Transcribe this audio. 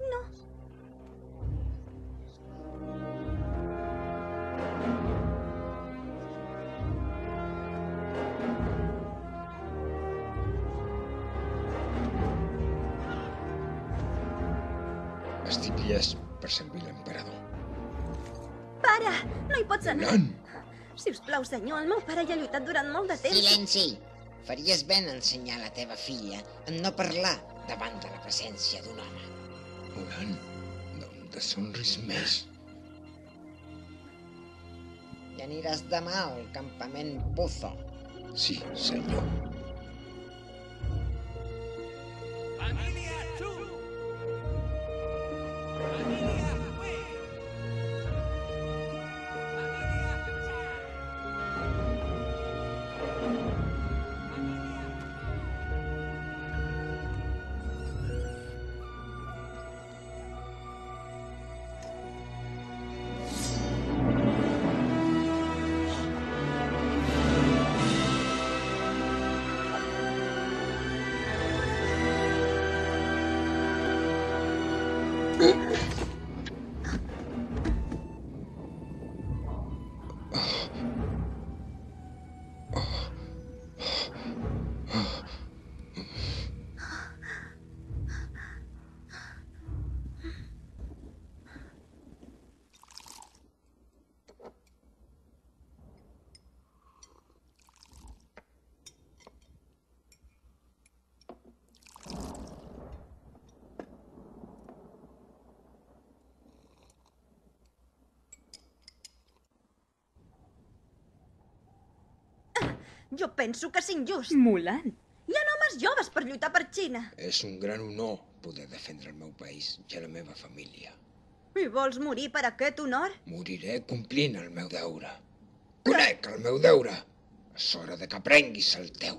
No. Estic llest per servir l'emperador. Pare, no hi pots anar. Mulan! Sisplau, senyor, el meu pare hi ha lluitat durant molt de temps. Silenci! Faries ben ensenyar a la teva filla a no parlar davant de la presència d'un home. Mulan, no em deshonris més. I aniràs demà al campament Puzo. Sí, senyor. Familia Chu. Familia Hui. Familia Cha. Jo penso que és injust. Mulan. Hi ha homes joves per lluitar per Xina. És un gran honor poder defendre el meu país i la meva família. I vols morir per aquest honor? Moriré complint el meu deure. Conec el meu deure. És hora de que aprenguis el teu.